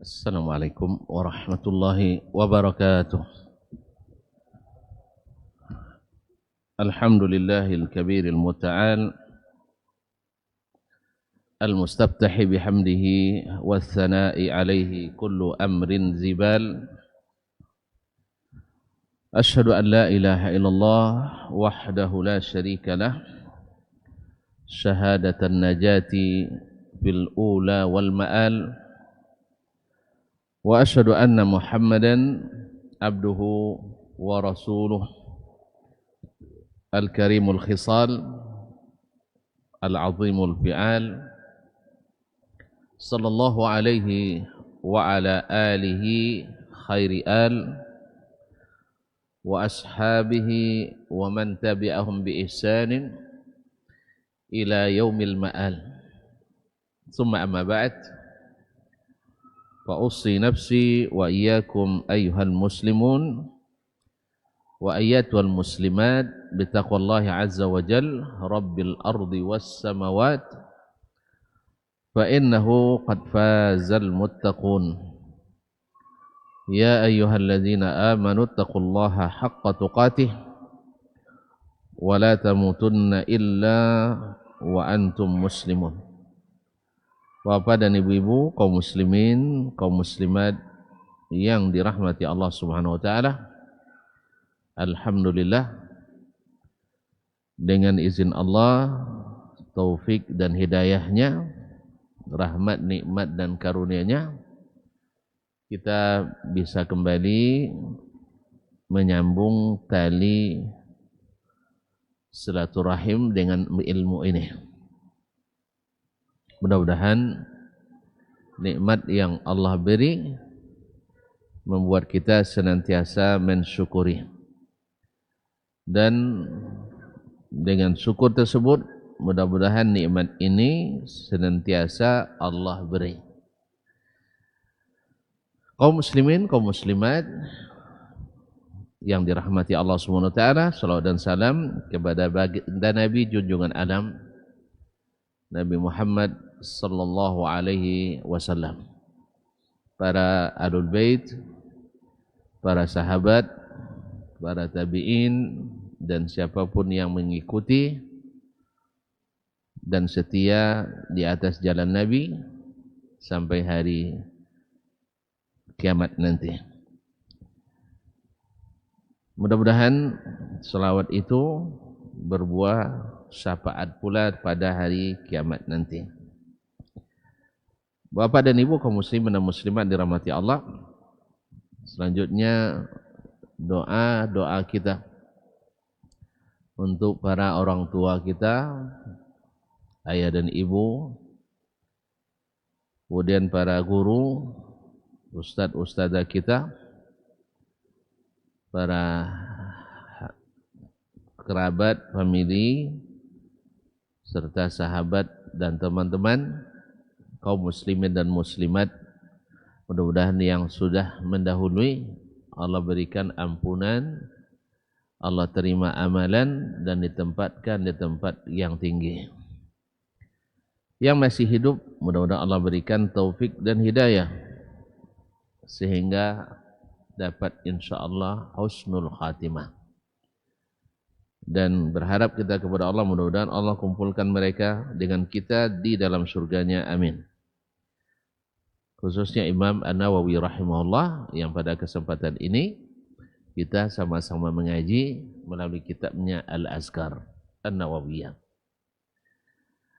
Assalamualaikum warahmatullahi wabarakatuh. Alhamdulillahil kabiril muta'al al-mustabtahi bihamdihi wath-thana'i alaihi kullu amrin zibal. Ashhadu an la ilaha illallah wahdahu la syarika lah syahadatan najati fil ula wal ma'al. Wa asyhadu anna Muhammadan abduhu wa rasuluh al-karimul khisal al-azimul fi'al sallallahu alaihi wa ala alihi khairi al wa ashabihi wa man tabi'ahum bi ihsanin ila yaumil ma'al. Tsumma amma ba'd. فأوصي نفسي وإياكم أيها المسلمون وأيتها المسلمات بتقوى الله عز وجل رب الأرض والسماوات فإنه قد فاز المتقون. يا أيها الذين آمنوا اتقوا الله حق تقاته ولا تموتن إلا وأنتم مسلمون. Bapak dan ibu-ibu, kaum muslimin, kaum muslimat yang dirahmati Allah Subhanahu wa taala. Alhamdulillah, dengan izin Allah, taufik dan hidayahnya, rahmat, nikmat dan karunia-Nya, kita bisa kembali menyambung tali silaturahim dengan ilmu ini. Mudah-mudahan nikmat yang Allah beri membuat kita senantiasa mensyukuri, dan dengan syukur tersebut mudah-mudahan nikmat ini senantiasa Allah beri. Kaum muslimin, kaum muslimat yang dirahmati Allah Subhanahu wa taala, salawat dan salam kepada baginda Nabi junjungan alam Nabi Muhammad sallallahu alaihi wasallam, para ahlul bait, para sahabat, para tabi'in, dan siapapun yang mengikuti dan setia di atas jalan Nabi sampai hari kiamat nanti. Mudah-mudahan selawat itu berbuah syafaat pula pada hari kiamat nanti. Bapak dan ibu kaum muslimin dan muslimat dirahmati Allah. Selanjutnya doa kita untuk para orang tua kita, ayah dan ibu, kemudian para guru, ustadz-ustadzah kita, para kerabat, famili, serta sahabat dan teman-teman kaum muslimin dan muslimat. Mudah-mudahan yang sudah mendahului Allah berikan ampunan, Allah terima amalan dan ditempatkan di tempat yang tinggi. Yang masih hidup mudah-mudahan Allah berikan taufik dan hidayah sehingga dapat insyaallah husnul khatimah. Dan berharap kita kepada Allah, mudah-mudahan Allah kumpulkan mereka dengan kita di dalam surganya, amin. Khususnya Imam An-Nawawi rahimahullah yang pada kesempatan ini kita sama-sama mengaji melalui kitabnya Al-Azkar An-Nawawiyah.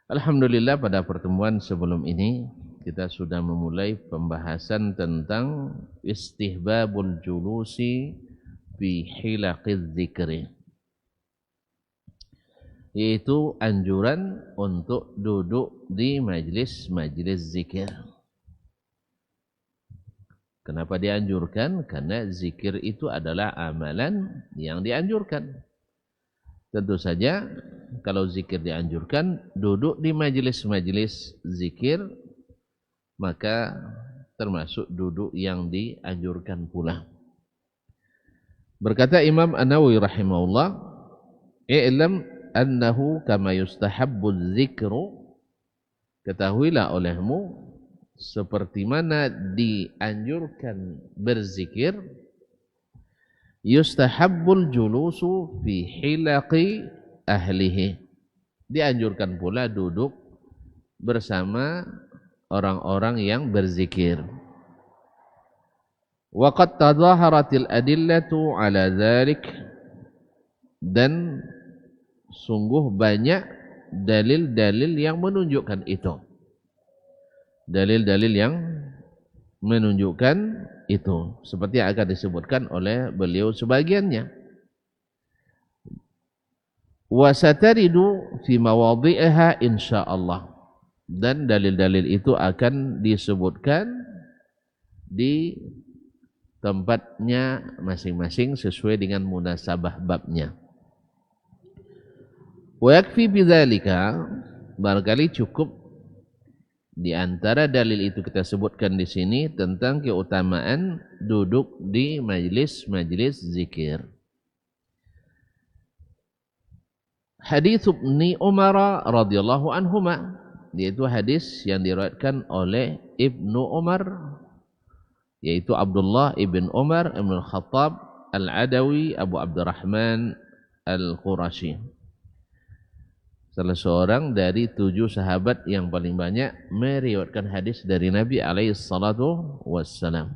Alhamdulillah, pada pertemuan sebelum ini kita sudah memulai pembahasan tentang istihbabul julusi fi hilaqiz dzikri, yaitu anjuran untuk duduk di majlis-majlis zikir. Kenapa dianjurkan? Karena zikir itu adalah amalan yang dianjurkan. Tentu saja kalau zikir dianjurkan, duduk di majlis-majlis zikir maka termasuk duduk yang dianjurkan pula. Berkata Imam An-Nawawi rahimahullah, "I'lam annahu kama yustahabbu dzikru," ketahuilah olehmu seperti mana dianjurkan berzikir, yustahabbul julusu fi hilaqi ahlihi, dianjurkan pula duduk bersama orang-orang yang berzikir. Wa qad tadhaharatil adillatu ala dzalik, dan sungguh banyak dalil-dalil yang menunjukkan itu. Dalil-dalil yang menunjukkan itu, seperti yang akan disebutkan oleh beliau sebagiannya. Wa sataridu fi mawadhi'iha insyaallah, dan dalil-dalil itu akan disebutkan di tempatnya masing-masing sesuai dengan munasabah babnya. Wa yakfi bidzalika, barangkali cukup di antara dalil itu kita sebutkan di sini tentang keutamaan duduk di majlis-majlis zikir. Hadits Ibnu Umar radhiyallahu anhuma, yaitu hadis yang diriwayatkan oleh Ibnu Umar, yaitu Abdullah ibn Umar ibn al-Khattab al-Adawi Abu Abdurrahman al-Qurashi, salah seorang dari 7 sahabat yang paling banyak meriwayatkan hadis dari Nabi alaihi salatu wassalam,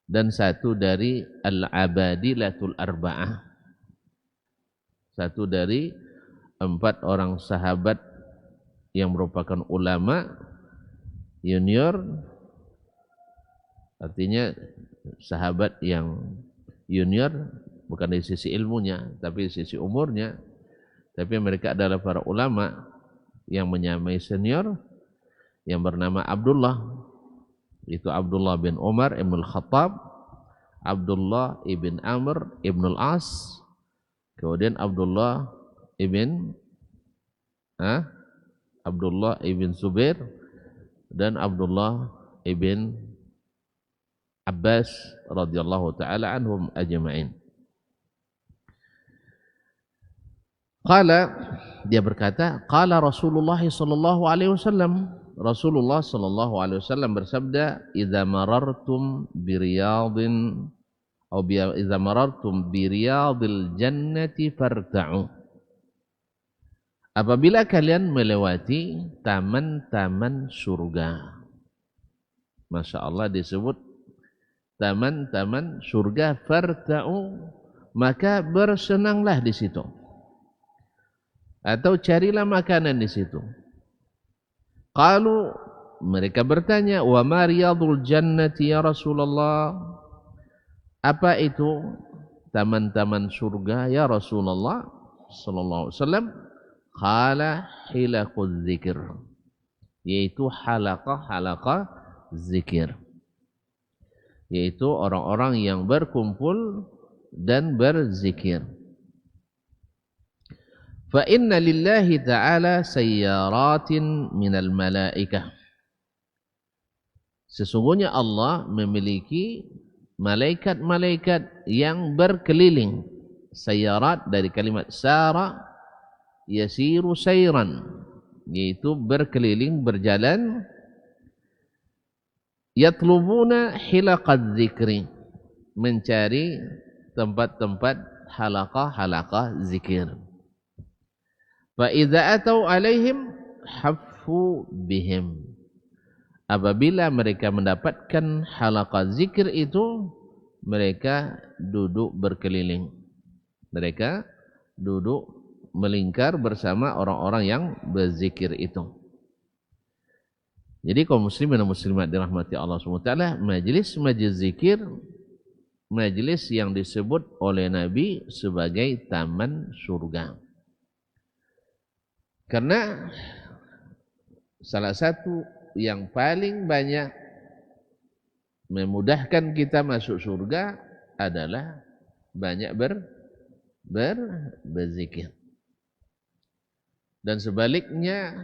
dan satu dari al-abadilatul arba'ah, satu dari 4 orang sahabat yang merupakan ulama junior, artinya sahabat yang junior bukan dari sisi ilmunya tapi dari sisi umurnya, tapi mereka adalah para ulama yang menyamai senior, yang bernama Abdullah, itu Abdullah bin Umar ibn al-Khattab, Abdullah ibn Amr ibn al-As, kemudian Abdullah ibn Zubair, dan Abdullah ibn Abbas radhiyallahu ta'ala anhum ajma'in. Qala, dia berkata, qala Rasulullah sallallahu alaihi wasallam, Rasulullah sallallahu alaihi wasallam bersabda, idza marartum bi riyadin idza marartum bi riyadil jannati farta'u, apabila kalian melewati taman-taman surga. Masya Allah, disebut taman-taman surga, farta'u, maka bersenanglah di situ, atau carilah makanan di situ. Qalu, mereka bertanya, wa ma riyadul jannati ya Rasulullah, apa itu taman-taman surga ya Rasulullah sallallahu alaihi wasallam? Qala hilaquz zikir, yaitu halaqah zikir, yaitu orang-orang yang berkumpul dan berzikir. Fa inna lillahi ta'ala sayyaratin minal malaikah, sesungguhnya Allah memiliki malaikat-malaikat yang berkeliling. Sayyarat dari kalimat sara yasiru sayran, yaitu berkeliling, berjalan. Yatlubuna hilaqadz zikri, mencari tempat-tempat halaqah zikir. Fa idza atau alaihim haffu bihim, apabila mereka mendapatkan halaqah zikir itu, mereka duduk berkeliling, mereka duduk melingkar bersama orang-orang yang berzikir itu. Jadi kaum muslimin dan muslimat dirahmati Allah SWT, majlis-majlis zikir, majlis yang disebut oleh Nabi sebagai taman surga. Karena salah satu yang paling banyak memudahkan kita masuk surga adalah banyak berzikir. Dan sebaliknya,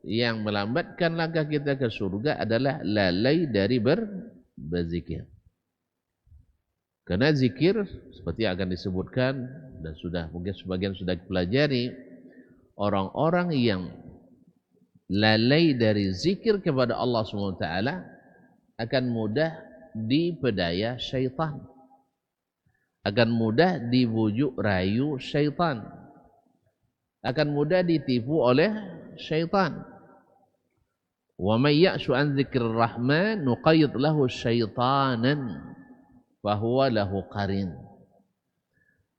yang melambatkan langkah kita ke surga adalah lalai dari berzikir. Karena zikir seperti yang akan disebutkan dan mungkin sebagian sudah dipelajari, orang-orang yang lalai dari zikir kepada Allah SWT akan mudah dipedaya syaitan, akan mudah dibujuk rayu syaitan, akan mudah ditipu oleh syaitan. Wa may ya'shu an dzikrir rahman nuqayyid lahu syaitanan fa huwa lahu qarin.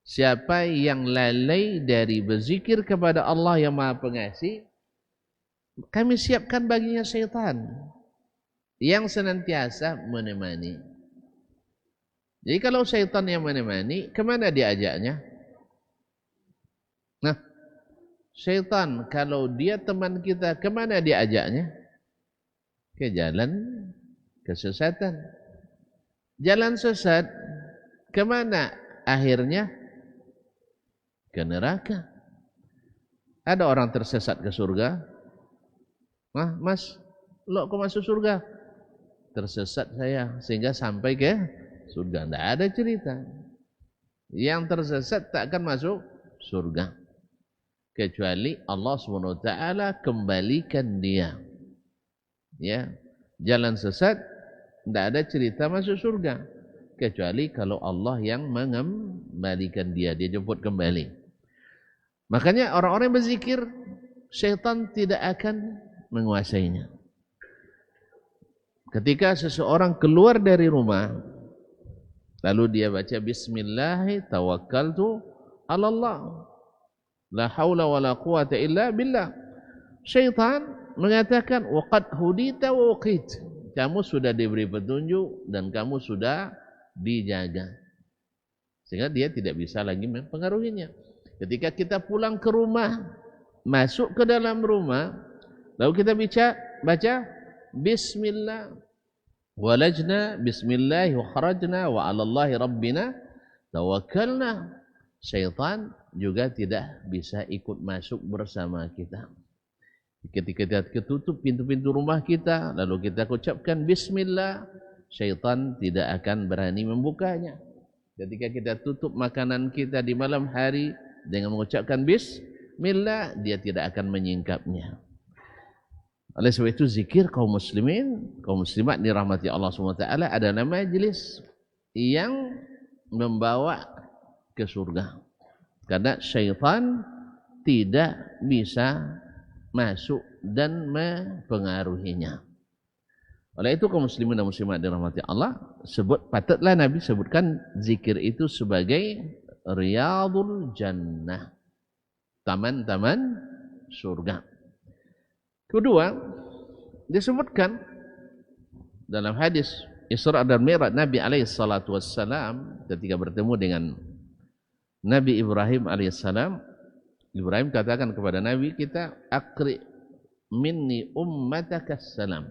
Siapa yang lalai dari berzikir kepada Allah yang Maha Pengasih, kami siapkan baginya syaitan yang senantiasa menemani. Jadi kalau syaitan yang menemani, kemana diajaknya? Nah, syaitan kalau dia teman kita, kemana diajaknya? Ke jalan kesesatan. Jalan sesat, kemana akhirnya? Ke neraka. Ada orang tersesat ke surga. Mas, lo kok masuk surga? Tersesat saya, sehingga sampai ke surga. Tidak ada cerita. Yang tersesat tak akan masuk surga. Kecuali Allah SWT kembalikan dia. Ya, jalan sesat, tidak ada cerita masuk surga. Kecuali kalau Allah yang mengembalikan dia, dia jemput kembali. Makanya orang-orang yang berzikir, syaitan tidak akan menguasainya. Ketika seseorang keluar dari rumah, lalu dia baca Bismillah tawakkaltu 'ala Allah, la haula wala quwata illa billah. Syaitan mengatakan waqad hudita wa uqit, kamu sudah diberi petunjuk dan kamu sudah dijaga, sehingga dia tidak bisa lagi mempengaruhinya. Ketika kita pulang ke rumah, masuk ke dalam rumah, lalu kita baca Bismillah walajna Bismillah wa kharajna wa 'alallahi rabbina tawakkalna, syaitan juga tidak bisa ikut masuk bersama kita. Ketika kita tutup pintu-pintu rumah kita, lalu kita ucapkan Bismillah, syaitan tidak akan berani membukanya. Ketika kita tutup makanan kita di malam hari dengan mengucapkan Bismillah, dia tidak akan menyingkapnya. Oleh sebab itu zikir kaum muslimin, kaum muslimat dirahmati Allah SWT adalah majlis yang membawa ke surga. Karena syaitan tidak bisa masuk dan mempengaruhinya. Oleh itu kaum muslimin dan muslimat dirahmati Allah, patutlah Nabi sebutkan zikir itu sebagai riyadul jannah, taman-taman surga. Kedua, disebutkan dalam hadis Isra dan Mi'raj Nabi alaihissalatu wassalam ketika bertemu dengan Nabi Ibrahim alaihissalam. Ibrahim katakan kepada Nabi kita, akri minni ummataka salam,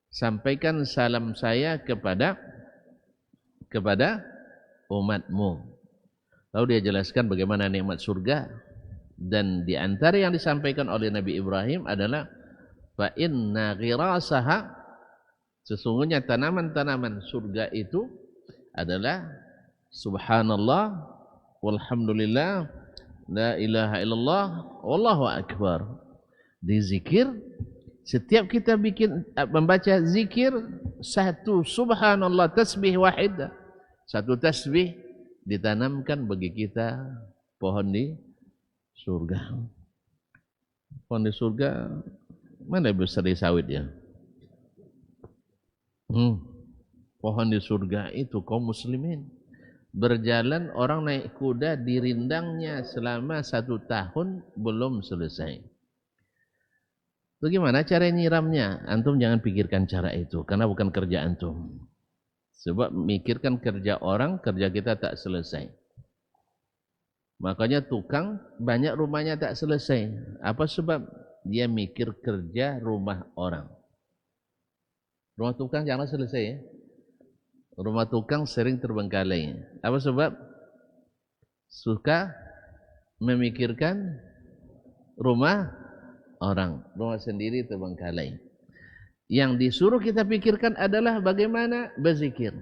sampaikan salam saya kepada umatmu. Lalu dia jelaskan bagaimana nikmat surga, dan di antara yang disampaikan oleh Nabi Ibrahim adalah fa inna ghirasaha, sesungguhnya tanaman-tanaman surga itu adalah subhanallah walhamdulillah la ilaha illallah wallahu akbar. Di zikir, setiap kita membaca zikir, satu subhanallah tasbih wahid, satu tasbih ditanamkan bagi kita pohon di surga. Pohon di surga mana besar di sawit ya? Pohon di surga itu kaum muslimin. Berjalan orang naik kuda di rindangnya selama 1 tahun belum selesai. Bagaimana cara nyiramnya? Antum jangan pikirkan cara itu, karena bukan kerja antum. Sebab mikirkan kerja orang, kerja kita tak selesai. Makanya tukang banyak rumahnya tak selesai. Apa sebab? Dia mikir kerja rumah orang. Rumah tukang jangan selesai ya. Rumah tukang sering terbengkalai. Apa sebab? Suka memikirkan rumah orang. Rumah sendiri terbengkalai. Yang disuruh kita pikirkan adalah bagaimana berzikir.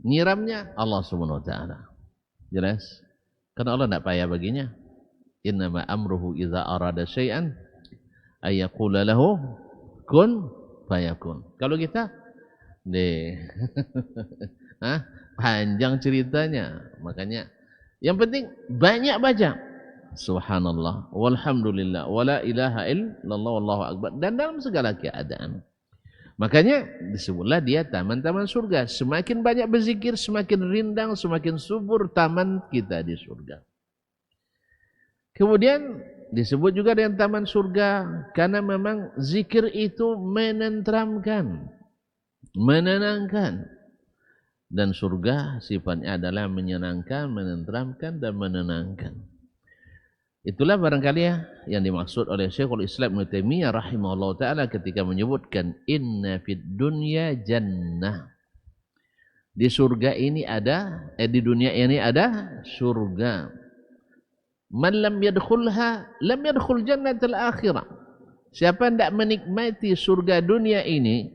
Nyiramnya Allah SWT. Jelas? Karena Allah tidak payah baginya. Innama amruhu idza arada syai'an Ayaqula lahu kun fayakun. Kalau kita panjang ceritanya. Makanya yang penting banyak baca. Subhanallah, walhamdulillah, wala ilaha illallah, wallahu akbar, dan dalam segala keadaan. Makanya disebutlah dia taman-taman surga. Semakin banyak berzikir, semakin rindang, semakin subur taman kita di surga. Kemudian disebut juga dengan taman surga karena memang zikir itu menenteramkan, menenangkan. Dan surga sifatnya adalah menyenangkan, menenteramkan, dan menenangkan. Itulah barangkali yang dimaksud oleh Syekhul Islam Ibnu Taimiyah rahimahullah ta'ala ketika menyebutkan inna fid dunya jannah. Di surga ini ada, di dunia ini ada surga. Man lam yadkhulha lam yadkhul jannatal akhirah. Siapa tidak menikmati surga dunia ini,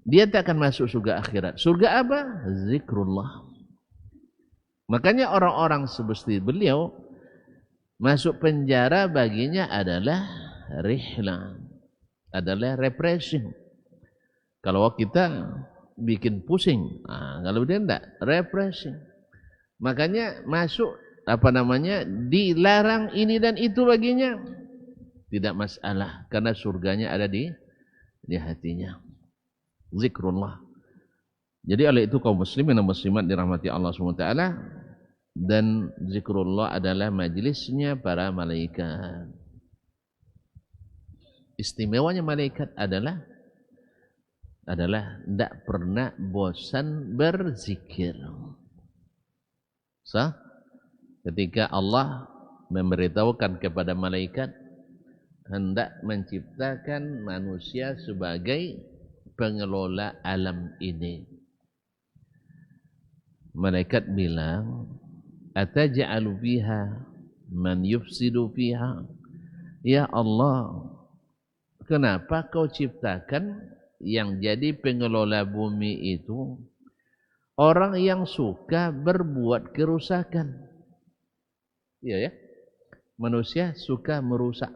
dia tak akan masuk surga akhirat. Surga apa? Zikrullah. Makanya orang-orang seperti beliau masuk penjara baginya adalah rihlah, adalah refreshing. Kalau kita bikin pusing, kalau dia tidak refreshing. Makanya masuk dilarang ini dan itu baginya tidak masalah karena surganya ada di hatinya. Zikrullah. Jadi oleh itu kaum muslimin dan muslimat dirahmati Allah SWT, dan zikrullah adalah majlisnya para malaikat. Istimewanya malaikat adalah tidak pernah bosan berzikir. Ketika Allah memberitahukan kepada malaikat hendak menciptakan manusia sebagai pengelola alam ini, malaikat bilang, ataj'alu fiha man yufsidu fiha. Ya Allah, kenapa kau ciptakan yang jadi pengelola bumi itu orang yang suka berbuat kerusakan? Iya ya, manusia suka merusak,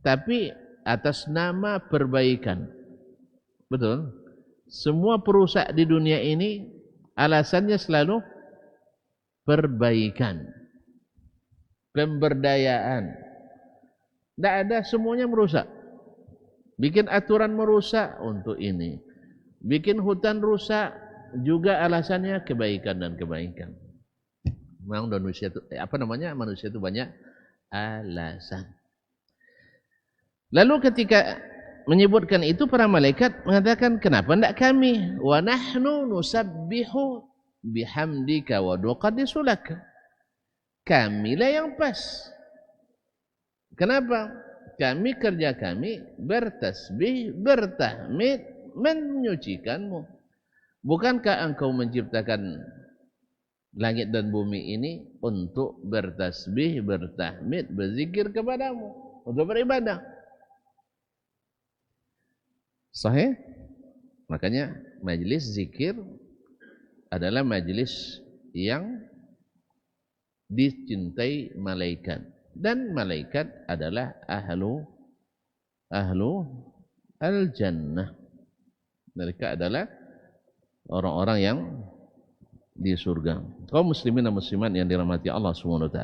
tapi atas nama perbaikan. Betul? Semua perusak di dunia ini alasannya selalu perbaikan, pemberdayaan. Tidak ada, semuanya merusak. Bikin aturan merusak untuk ini, bikin hutan rusak juga alasannya kebaikan dan kebaikan. Memang manusia itu manusia itu banyak alasan. Lalu ketika menyebutkan itu, para malaikat mengatakan, kenapa tidak kami? Wa nahnu nusabbihu bihamdika wa nuqaddisu lak. Kamilah yang pas. Kenapa? Kerja kami bertasbih, bertahmid, menyucikanmu. Bukankah engkau menciptakan langit dan bumi ini untuk bertasbih, bertahmid, berzikir kepadamu, untuk beribadah? Sahih? Makanya majlis zikir adalah majlis yang dicintai malaikat, dan malaikat adalah ahlu al-jannah. Mereka adalah orang-orang yang di surga. Kaum muslimin dan muslimat yang dirahmati Allah SWT.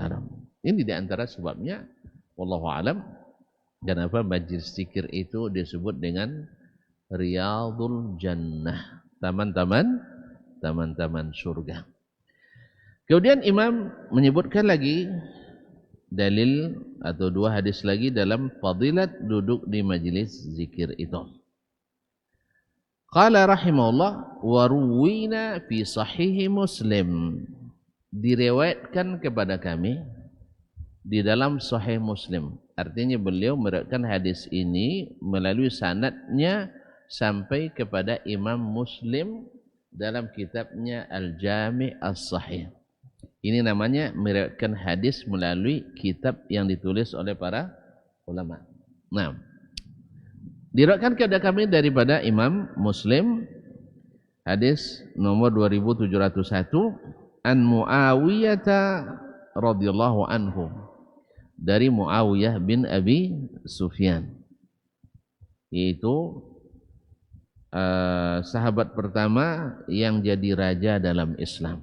Ini di antara sebabnya, wallahu alam, kenapa majlis zikir itu disebut dengan Riyadul Jannah, taman-taman surga. Kemudian Imam menyebutkan lagi dalil atau dua hadis lagi dalam fadilat duduk di majlis zikir itu. Qala rahimahullah, wa ruwina fi sahih Muslim, diriwayatkan kepada kami di dalam sahih Muslim. Artinya beliau meriwayatkan hadis ini melalui sanadnya sampai kepada Imam Muslim dalam kitabnya Al-Jami' As-Sahih. Ini namanya meriwayatkan hadis melalui kitab yang ditulis oleh para ulama. Nah, diriwayatkan kepada kami daripada Imam Muslim, hadis nomor 2701, an Muawiyah radhiyallahu anhu, dari Muawiyah bin Abi Sufyan, yaitu sahabat pertama yang jadi raja dalam Islam.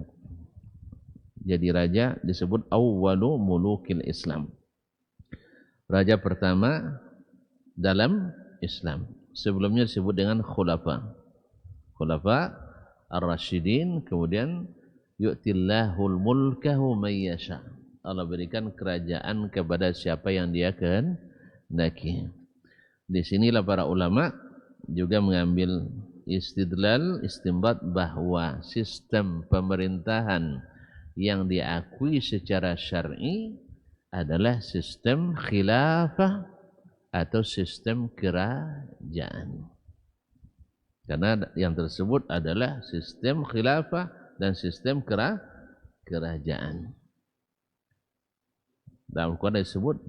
Jadi raja disebut awwalu mulukil Islam, raja pertama dalam Islam. Sebelumnya disebut dengan khulafa ar-rasyidin. Kemudian yu'tillahul mulkahu may yasha, Allah berikan kerajaan kepada siapa yang Dia kehendaki. Di sinilah para ulama juga mengambil istinbat bahwa sistem pemerintahan yang diakui secara syar'i adalah sistem khilafah atau sistem kerajaan. Karena yang tersebut adalah sistem khilafah dan sistem kerajaan. Dalam Al-Quran disebut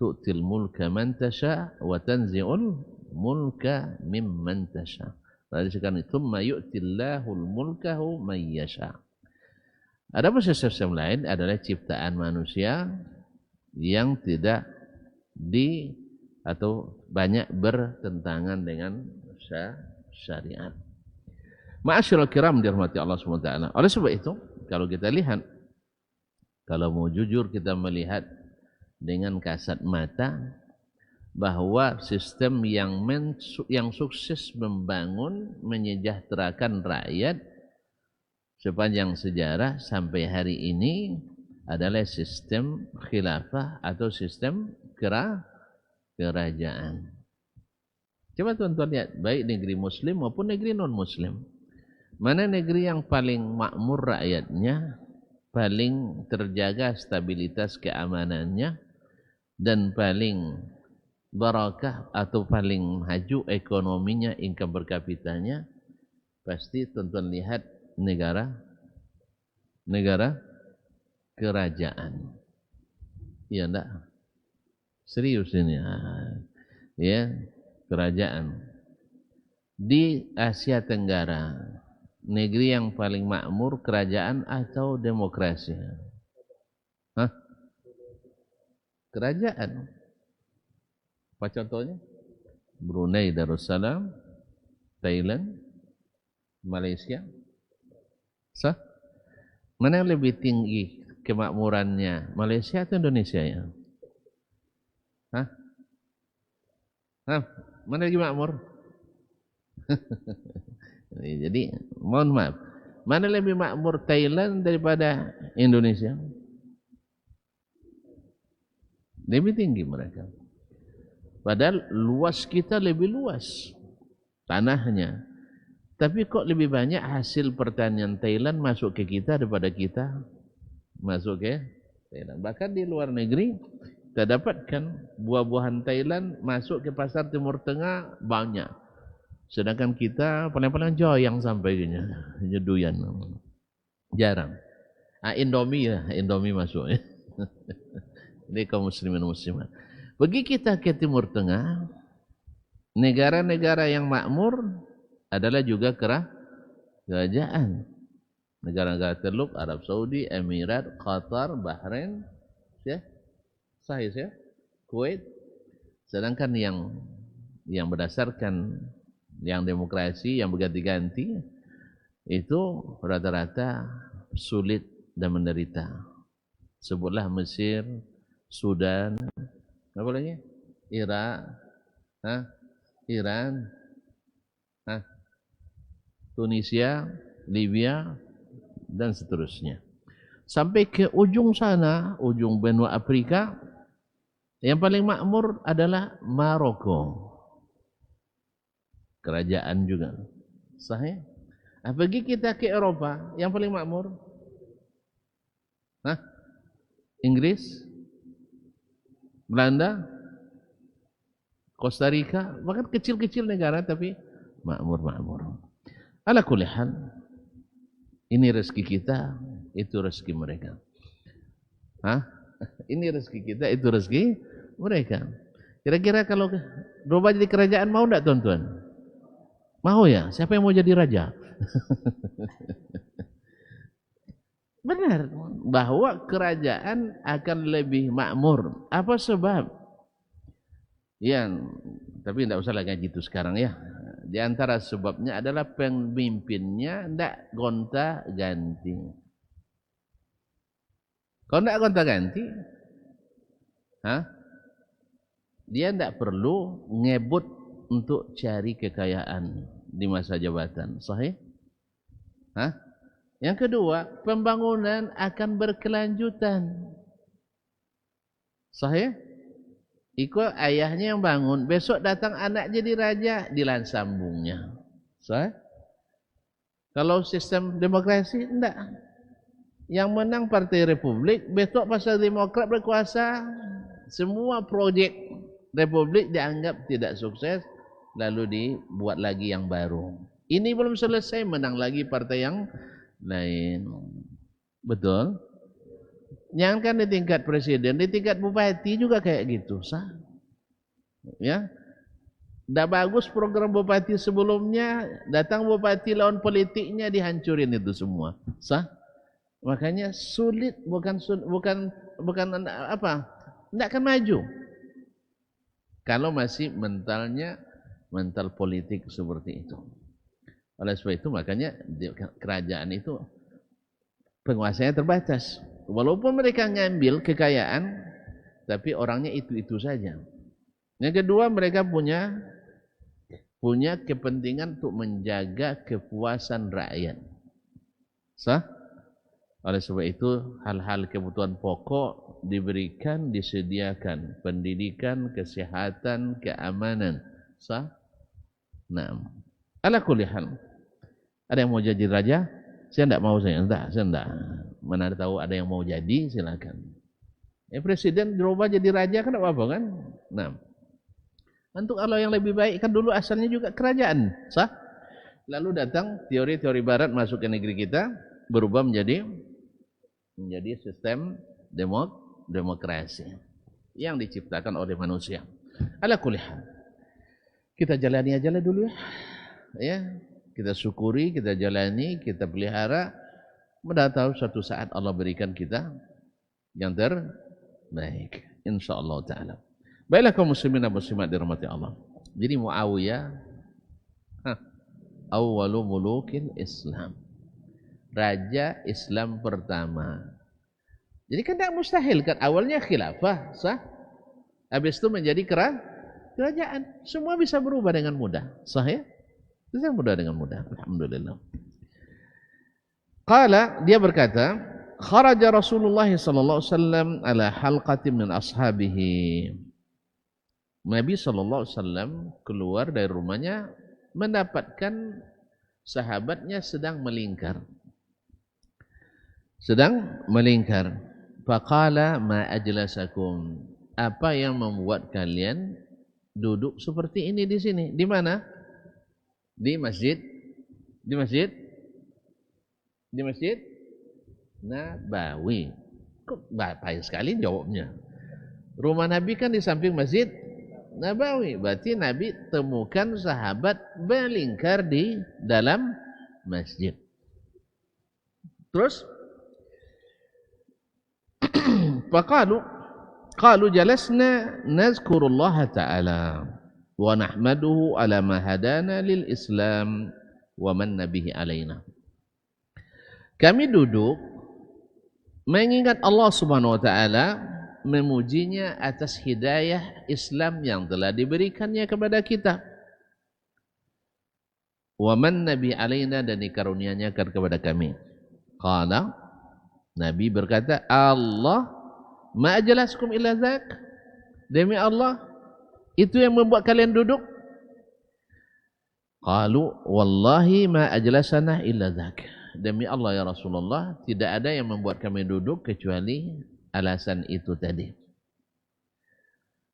tu'til mulka man tasha wa tanzi'ul mulka mimman tasha. Lalu sekarang thumma yu'tillahul mulkahu may yasha. Adapun sistem lain adalah ciptaan manusia yang tidak atau banyak bertentangan dengan syariat. Ma'asyiral kiram dirahmati Allah SWT. Oleh sebab itu, kalau kita lihat, kalau mau jujur kita melihat dengan kasat mata bahwa sistem yang sukses membangun, menyejahterakan rakyat sepanjang sejarah sampai hari ini adalah sistem khilafah atau sistem kerajaan. Coba tuan-tuan lihat, baik negeri muslim maupun negeri non-muslim. Mana negeri yang paling makmur rakyatnya, paling terjaga stabilitas keamanannya, dan paling barakah atau paling maju ekonominya, income per kapitanya, pasti tuan-tuan lihat negara kerajaan. Iya enggak? Serius ini. Ya, kerajaan. Di Asia Tenggara, negeri yang paling makmur kerajaan atau demokrasi? Hah? Kerajaan. Apa contohnya? Brunei Darussalam, Thailand, Malaysia. Sah? Mana yang lebih tinggi kemakmurannya, Malaysia atau Indonesia ya? Hah? Hah? Mana lagi makmur? Jadi mohon maaf, mana lebih makmur Thailand daripada Indonesia? Lebih tinggi mereka. Padahal luas kita lebih luas tanahnya. Tapi kok lebih banyak hasil pertanian Thailand masuk ke kita daripada kita masuk ke Thailand. Bahkan di luar negeri kita dapatkan buah-buahan Thailand masuk ke pasar Timur Tengah banyak. Sedangkan kita paling-paling jauh yang sampainya nyeduyan. Jarang. Indomie ya, Indomie masuk ya. Ini kaum muslimin muslimat. Bagi kita ke Timur Tengah, negara-negara yang makmur adalah juga kerajaan. Negara-negara Teluk, Arab Saudi, Emirat, Qatar, Bahrain, ya, sahih ya, Kuwait. Sedangkan yang berdasarkan yang demokrasi, yang berganti-ganti, itu rata-rata sulit dan menderita. Sebutlah Mesir, Sudan, apa lagi? Irak, Iran, Tunisia, Libya, dan seterusnya. Sampai ke ujung sana, ujung benua Afrika, yang paling makmur adalah Maroko. Kerajaan juga. Sahih? Pergi kita ke Eropa, yang paling makmur? Inggris? Belanda? Costa Rica? Bahkan kecil-kecil negara tapi makmur-makmur. Ala kulli hal, ini rezeki kita, itu rezeki mereka. Ini rezeki kita, itu rezeki mereka. Kira-kira kalau berubah jadi kerajaan mau enggak tuan-tuan? Mau ya? Siapa yang mau jadi raja? Benar bahwa kerajaan akan lebih makmur. Apa sebab? Ya, tapi tidak usah lagi gitu sekarang ya. Di antara sebabnya adalah pemimpinnya tidak gonta-ganti. Kalau tidak gonta-ganti, dia tidak perlu ngebut untuk cari kekayaan di masa jabatan. Sahih? Yang kedua, pembangunan akan berkelanjutan. Sahih? Ikut ayahnya yang bangun, besok datang anak jadi raja, dilansambungnya. Sahih? Kalau sistem demokrasi, enggak. Yang menang Partai Republik, besok pasal Demokrat berkuasa, semua proyek Republik dianggap tidak sukses, lalu dibuat lagi yang baru. Ini belum selesai, menang lagi partai yang lain. Betul? Jangankan di tingkat presiden, di tingkat bupati juga kayak gitu, sah. Ya. Tidak bagus program bupati sebelumnya, datang bupati lawan politiknya dihancurin itu semua, sah. Makanya sulit, bukan apa? Tidak akan maju. Kalau masih mental politik seperti itu. Oleh sebab itu makanya kerajaan itu penguasanya terbatas. Walaupun mereka ngambil kekayaan, tapi orangnya itu-itu saja. Yang kedua, mereka punya kepentingan untuk menjaga kepuasan rakyat. Sah? Oleh sebab itu hal-hal kebutuhan pokok diberikan, disediakan, pendidikan, kesehatan, keamanan. Sah? Nah, ala kulli hal. Ada yang mau jadi raja? Saya tidak mau, saya tidak. Mana tahu ada yang mau jadi, silakan. Presiden dirubah jadi raja kan tidak apa-apa kan? Nah, untuk Allah yang lebih baik kan dulu asalnya juga kerajaan, sah? Lalu datang teori-teori barat masuk ke negeri kita, berubah menjadi sistem demokrasi yang diciptakan oleh manusia. Ala kulli hal. Kita jalani aja lah dulu ya. Ya, kita syukuri, kita jalani, kita pelihara. Mudah tahu suatu saat Allah berikan kita yang terbaik, insyaallah taala. Baiklah kaum muslimin dan muslimat dirahmati Allah. Jadi Muawiyah awwalu mulukil Islam. Raja Islam pertama. Jadi kan tidak mustahil kan, awalnya khilafah, sah? Habis itu menjadi kerajaan. Semua bisa berubah dengan mudah, sah ya? Bisa mudah dengan mudah, alhamdulillah. Qala, dia berkata, kharaja Rasulullah sallallahu alaihi wasallam ala halqatin min ashabihi. Nabi sallallahu alaihi wasallam keluar dari rumahnya mendapatkan sahabatnya sedang melingkar. Faqala ma ajlasakum. Apa yang membuat kalian duduk seperti ini di sini? Di mana? Di masjid. Di masjid Nabawi. Kok baik sekali jawabnya. Rumah Nabi kan di samping masjid Nabawi. Berarti Nabi temukan sahabat melingkar di dalam masjid. Terus qalu jalasna nazkurullah ta'ala wa nahmaduhu ala ma hadana lil Islam wa manna bihi alaina. Kami duduk mengingat Allah Subhanahu wa taala, memujinya atas hidayah Islam yang telah diberikannya kepada kita. Wa manna bihi alaina, dan dikaruniakannya kepada kami. Qala, Nabi berkata, Allah ma ajalaskum illa dzak. Demi Allah, itu yang membuat kalian duduk. Qalu wallahi ma ajlasana illa dzak. Demi Allah ya Rasulullah, tidak ada yang membuat kami duduk kecuali alasan itu tadi.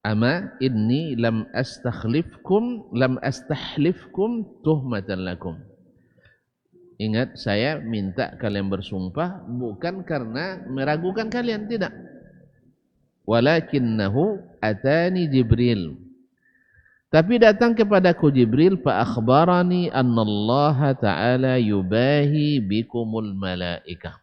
Ama inni lam astahlifkum tuhmatan lakum. Ingat, saya minta kalian bersumpah bukan karena meragukan kalian, tidak. Walakinnahu atani Jibril. Tapi datang kepadaku Jibril, fa akhbarani anna Allah Ta'ala yubahi bikumul malaikah.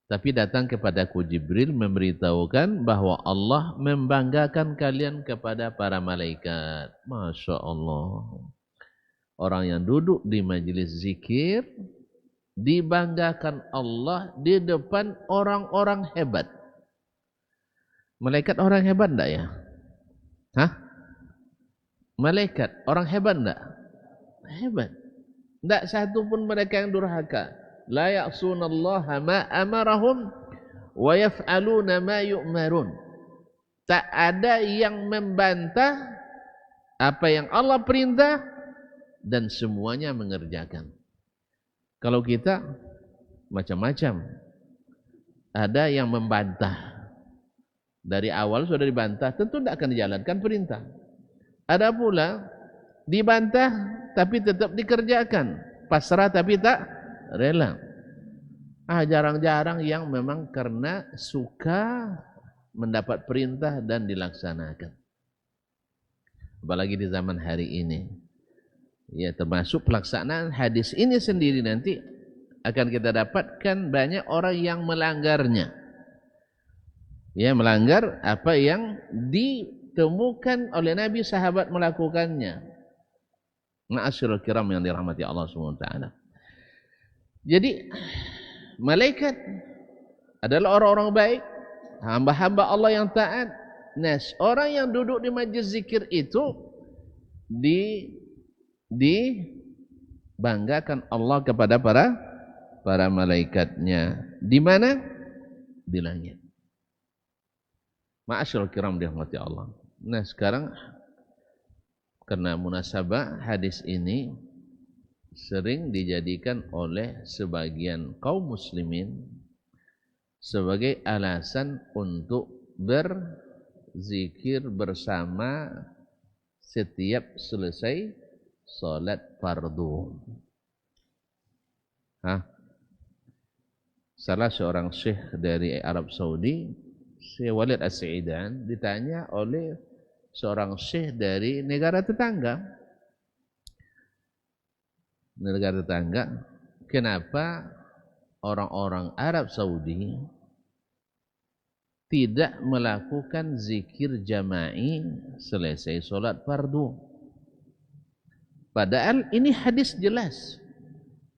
Tapi datang kepadaku Jibril memberitahukan bahwa Allah membanggakan kalian kepada para malaikat. Masya Allah. Orang yang duduk di majelis zikir dibanggakan Allah di depan orang-orang hebat. Malaikat orang hebat enggak ya? Hah? Malaikat orang hebat enggak? Hebat. Enggak satu pun mereka yang durhaka. La ya'sunallaha ma amarahum wa yaf'aluna ma yu'marun. Tak ada yang membantah apa yang Allah perintah dan semuanya mengerjakan. Kalau kita macam-macam. Ada yang membantah. Dari awal sudah dibantah, tentu tidak akan dijalankan perintah. Ada pula dibantah tapi tetap dikerjakan. Pasrah tapi tak rela. Jarang-jarang yang memang karena suka mendapat perintah dan dilaksanakan. Apalagi di zaman hari ini. Ya, termasuk pelaksanaan hadis ini sendiri nanti akan kita dapatkan banyak orang yang melanggarnya. Ya, melanggar apa yang ditemukan oleh Nabi, sahabat melakukannya. Ma'asyiral kiram yang dirahmati Allah SWT. Jadi malaikat adalah orang-orang baik, hamba-hamba Allah yang taat. Nas, orang yang duduk di majlis zikir itu dibanggakan Allah kepada para malaikatnya. Di mana? Di langit. Ma'asyiral kiram dirahmati Allah. Nah, sekarang karena munasabah hadis ini sering dijadikan oleh sebagian kaum muslimin sebagai alasan untuk berzikir bersama setiap selesai salat fardu. Salah seorang syekh dari Arab Saudi, Syekh Walid As-Sa'idan, ditanya oleh seorang syekh dari negara tetangga. Negara tetangga, kenapa orang-orang Arab Saudi tidak melakukan zikir jama'i selesai solat fardu? Padahal ini hadis jelas.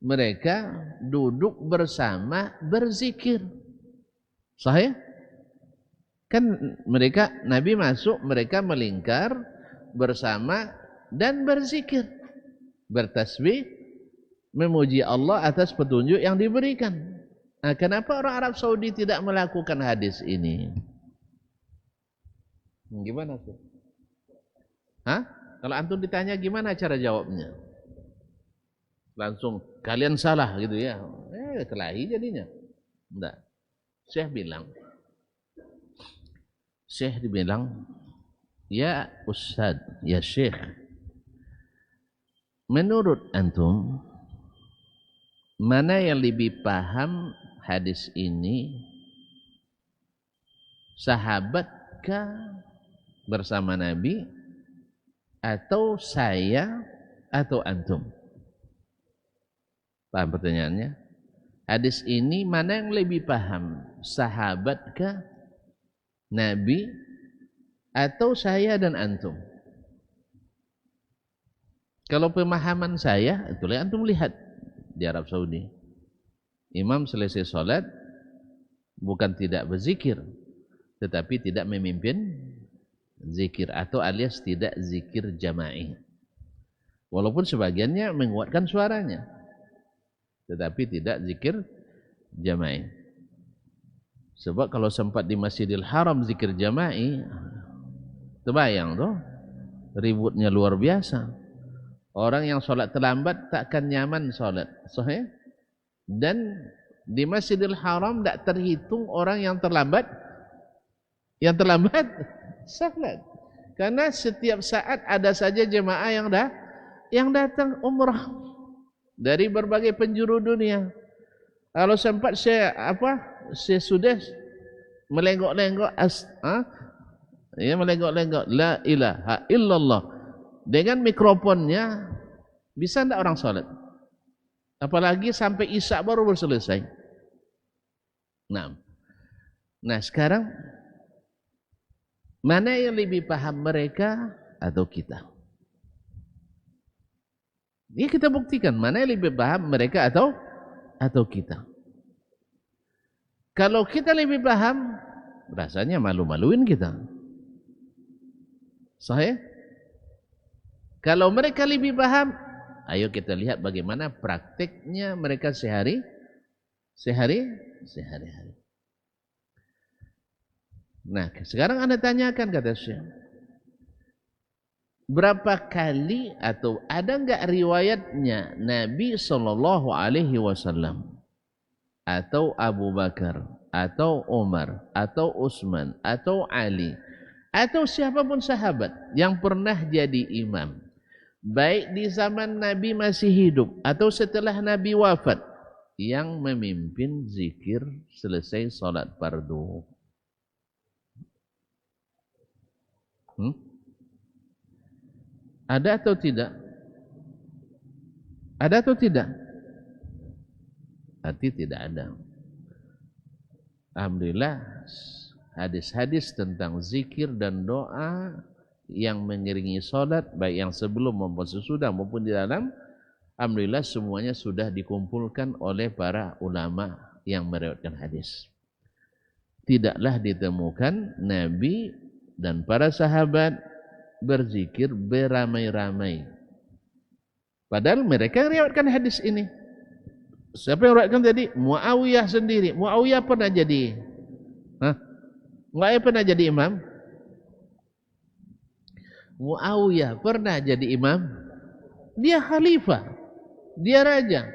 Mereka duduk bersama berzikir. Sahih? Kan mereka, Nabi masuk, mereka melingkar bersama dan berzikir, bertasbih, memuji Allah atas petunjuk yang diberikan. Kenapa orang Arab Saudi tidak melakukan hadis ini? Gimana tuh? Kalau antum ditanya gimana cara jawabnya? Langsung kalian salah gitu ya? Kelahi jadinya. Enggak. Syekh dibilang, ya Ustaz, ya Syekh, menurut antum mana yang lebih paham hadis ini? Sahabatkah bersama Nabi, atau saya, atau antum? Paham pertanyaannya? Hadis ini mana yang lebih paham? Sahabatkah, Nabi, atau saya dan antum? Kalau pemahaman saya, itulah antum lihat di Arab Saudi. Imam selesai sholat bukan tidak berzikir, tetapi tidak memimpin zikir, atau alias tidak zikir jama'i. Walaupun sebagiannya menguatkan suaranya, tetapi tidak zikir jama'i. Sebab kalau sempat di Masjidil Haram zikir jama'i, terbayang tuh ributnya luar biasa. Orang yang sholat terlambat takkan nyaman sholat. Sahih? Dan di Masjidil Haram tak terhitung orang yang terlambat salat. Karena setiap saat ada saja jemaah yang datang umrah dari berbagai penjuru dunia. Kalau sempat saya sudah melenggok-lenggok melenggok-lenggok la ilaha illallah dengan mikrofonnya, bisa enggak orang salat? Apalagi sampai isya baru selesai. Nah, nah sekarang mana yang lebih paham, mereka atau kita? Ini kita buktikan mana yang lebih paham, mereka atau kita. Kalau kita lebih paham, rasanya malu-maluin kita. Sahih? Kalau mereka lebih paham, ayo kita lihat bagaimana praktiknya mereka sehari-hari. Nah, sekarang Anda tanyakan, kata Syekh, berapa kali atau ada enggak riwayatnya Nabi sallallahu alaihi wasallam atau Abu Bakar atau Umar atau Utsman atau Ali atau siapapun sahabat yang pernah jadi imam, baik di zaman Nabi masih hidup atau setelah Nabi wafat, yang memimpin zikir selesai salat fardu? Ada atau tidak? Ada atau tidak? Berarti tidak ada. Alhamdulillah, hadis-hadis tentang zikir dan doa yang mengiringi salat, baik yang sebelum maupun sesudah maupun di dalam, alhamdulillah semuanya sudah dikumpulkan oleh para ulama yang meriwayatkan hadis. Tidaklah ditemukan Nabi dan para sahabat berzikir beramai-ramai. Padahal mereka meriwayatkan hadis ini. Siapa yang meriwayatkan tadi? Muawiyah sendiri. Muawiyah pernah jadi Muawiyah pernah jadi imam? Muawiyah pernah jadi imam? Dia khalifah, dia raja.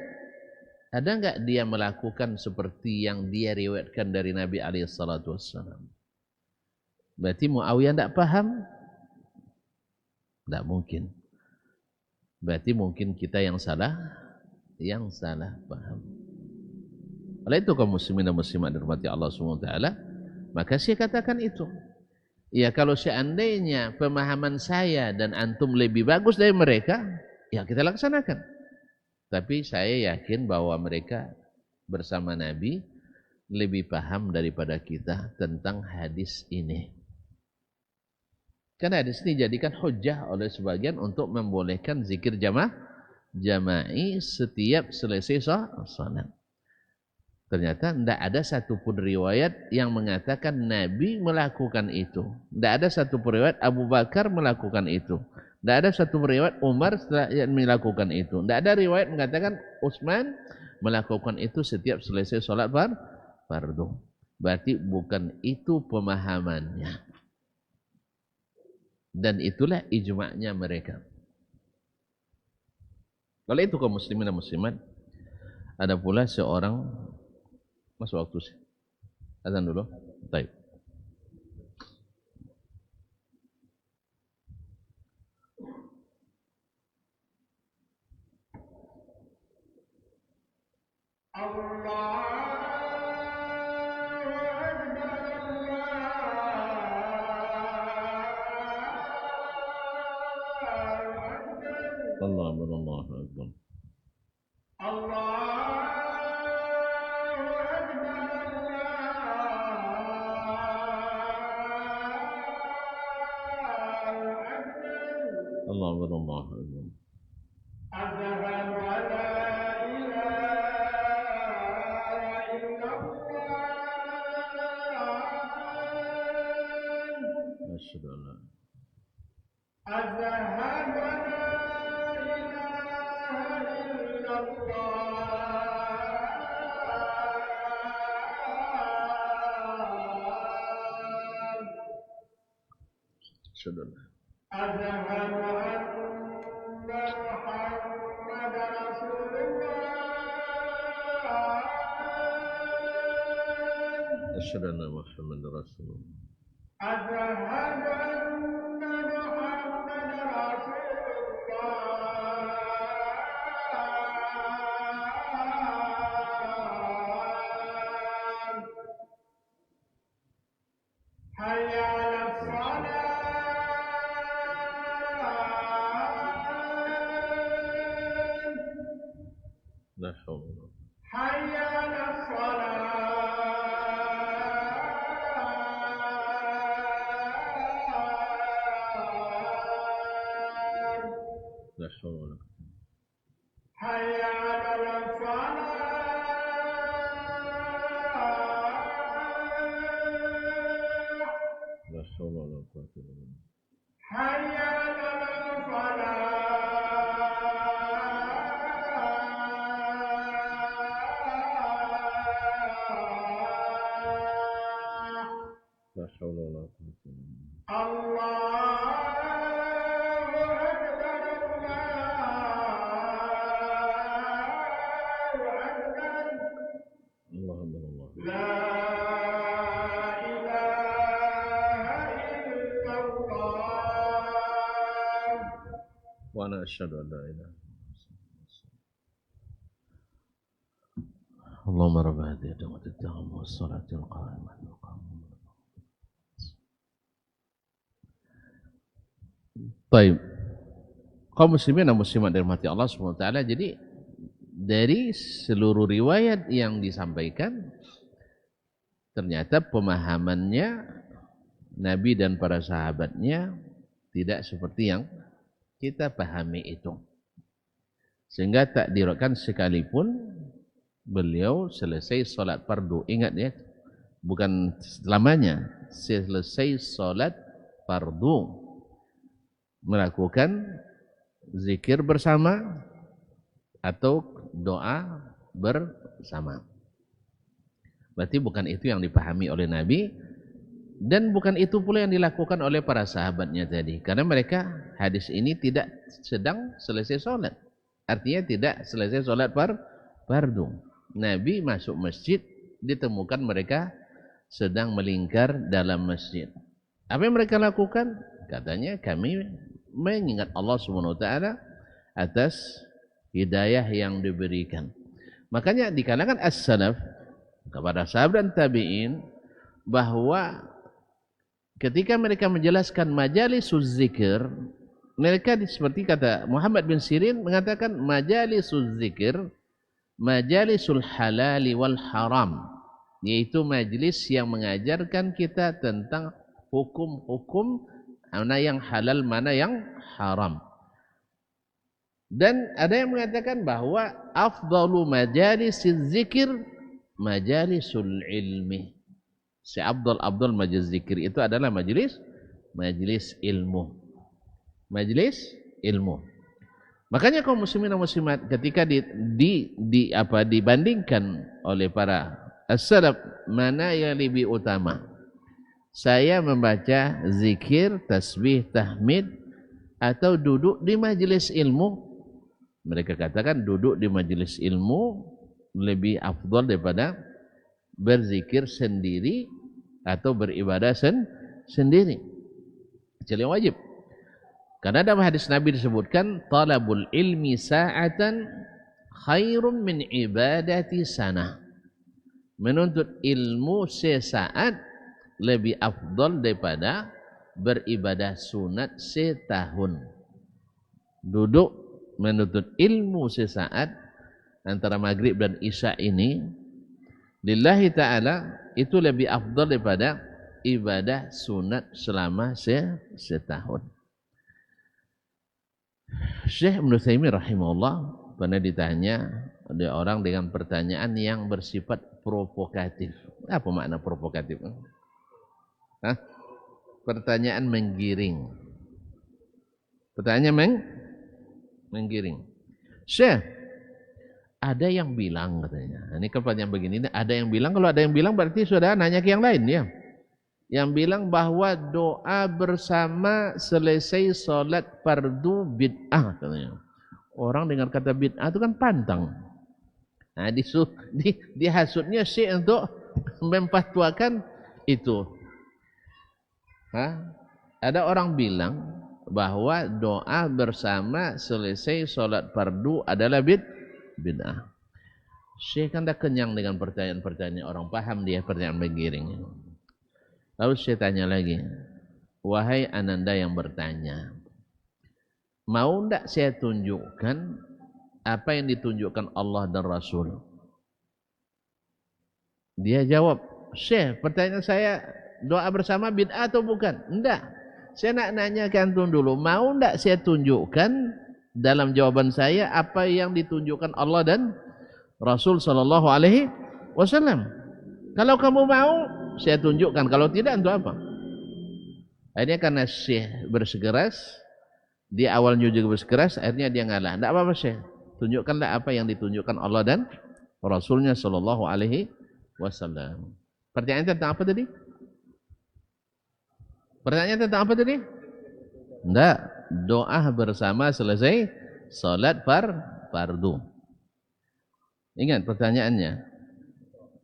Ada enggak dia melakukan seperti yang dia riwayatkan dari Nabi alaihi salatu wassalam? Berarti Muawiyah enggak paham? Tidak mungkin. Berarti mungkin kita yang salah paham. Oleh itu kaum muslimin dan muslimat dirahmati Allah Subhanahu wa taala, maka saya katakan itu. Ya, kalau seandainya pemahaman saya dan antum lebih bagus dari mereka, ya kita laksanakan. Tapi saya yakin bahwa mereka bersama Nabi lebih paham daripada kita tentang hadis ini. Karena hadis ini dijadikan hujjah oleh sebagian untuk membolehkan zikir jama'i setiap selesai salat. Ternyata tidak ada satupun riwayat yang mengatakan Nabi melakukan itu. Tidak ada satupun riwayat Abu Bakar melakukan itu. Tidak ada satu riwayat Umar melakukan itu. Tidak ada riwayat mengatakan Utsman melakukan itu setiap selesai salat fardu. Berarti bukan itu pemahamannya. Dan itulah ijma'nya mereka. Kalau itu kaum muslimin dan muslimat, ada pula seorang, masuk waktu sih, azan dulu. Baik. Allah Akbar. Allah Akbar. Masyaallah. Masyaallah. Asyhadu anna Muhammadar Rasulullah. La haula. Wa ana asyhadu an la ilaha Allahumma rabb hadhihi ad-da'wati at-tammah was-salati al-qa'imah. Baik. Kaum muslimin dan muslimat dirahmati Allah Subhanahu wa taala. Jadi dari seluruh riwayat yang disampaikan ternyata pemahamannya Nabi dan para sahabatnya tidak seperti yang kita pahami itu. Sehingga tak diriwayatkan sekalipun beliau selesai salat fardu. Ingat ya, bukan selamanya. Selesai salat fardu melakukan zikir bersama atau doa bersama. Berarti bukan itu yang dipahami oleh Nabi, dan bukan itu pula yang dilakukan oleh para sahabatnya tadi. Karena mereka hadis ini tidak sedang selesai sholat. Artinya tidak selesai sholat fardu. Nabi masuk masjid, ditemukan mereka sedang melingkar dalam masjid. Apa yang mereka lakukan? Katanya kami mengingat Allah Subhanahu wa taala atas hidayah yang diberikan. Makanya di kalangan as-salaf kepada sahabat dan tabi'in bahwa ketika mereka menjelaskan majalisuz zikir, mereka seperti kata Muhammad bin Sirin mengatakan majalisuz zikir majalisul halali wal haram, yaitu majlis yang mengajarkan kita tentang hukum-hukum mana yang halal, mana yang haram. Dan ada yang mengatakan bahwa afdalu majalisiz zikir majalisul ilmi. Abdul majelis zikir itu adalah majelis ilmu. Majelis ilmu. Makanya kaum muslimin dan muslimat ketika dibandingkan oleh para as-salaf mana yang lebih utama, saya membaca zikir, tasbih, tahmid atau duduk di majelis ilmu, mereka katakan duduk di majelis ilmu lebih afdal daripada berzikir sendiri atau beribadah sendiri. Kecuali yang wajib. Karena dalam hadis Nabi disebutkan talabul ilmi sa'atan khairum min ibadati sanah. Menuntut ilmu sesaat lebih afdal daripada beribadah sunat setahun. Duduk menuntut ilmu sesaat antara maghrib dan isya ini lillahi ta'ala itu lebih afdal daripada ibadah sunat selama setahun. Syekh Ibnu Taimiyah rahimahullah pernah ditanya oleh orang dengan pertanyaan yang bersifat provokatif. Apa makna provokatif? Hah? Pertanyaan menggiring. Pertanyaan menggiring. Syekh, ada yang bilang katanya. Ini kan pertanyaan begini, ada yang bilang, kalau ada yang bilang berarti sudah nanya ke yang lain ya. Yang bilang bahwa doa bersama selesai sholat fardu bid'ah katanya. Orang dengar kata bid'ah itu kan pantang. Nah, dihasutnya Syekh untuk memfatwakan itu. Ada orang bilang bahwa doa bersama selesai sholat fardu adalah bid'ah. Syekh kan dah kenyang dengan pertanyaan-pertanyaan orang, paham dia pertanyaan menggiring. Lalu saya tanya lagi, wahai ananda yang bertanya, mau tidak saya tunjukkan apa yang ditunjukkan Allah dan Rasul? Dia jawab, Syekh, pertanyaan saya doa bersama bid'ah atau bukan? Enggak. Saya nak nanya ke antum dulu, mau enggak saya tunjukkan dalam jawaban saya apa yang ditunjukkan Allah dan Rasul sallallahu alaihi wasallam? Kalau kamu mau, saya tunjukkan. Kalau tidak, untuk apa? Akhirnya karena Syekh bersikeras, di awalnya juga bersikeras, akhirnya dia ngalah. Enggak apa-apa Syekh, tunjukkanlah apa yang ditunjukkan Allah dan Rasulnya sallallahu alaihi wasallam. Pertanyaan tentang apa tadi? Pertanyaan tentang apa tadi? Enggak, doa bersama selesai salat fardu. Ingat pertanyaannya.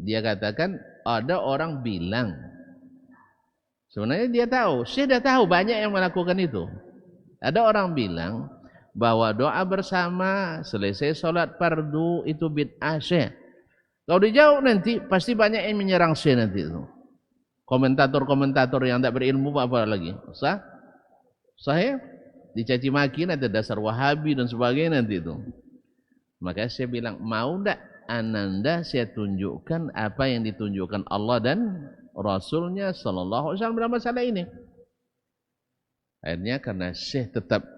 Dia katakan ada orang bilang, sebenarnya dia tahu, saya dah tahu banyak yang melakukan itu. Ada orang bilang bahwa doa bersama selesai salat fardu itu bid'ah Syekh. Kalau dijawab nanti pasti banyak yang menyerang Syekh nanti itu. Komentator-komentator yang tak berilmu apa lagi? Saya dicaci maki nanti dasar Wahabi dan sebagainya nanti itu. Maka saya bilang, mau tak ananda saya tunjukkan apa yang ditunjukkan Allah dan Rasulnya sallallahu alaihi wasallam dalam masalah ini. Akhirnya karena Syekh tetap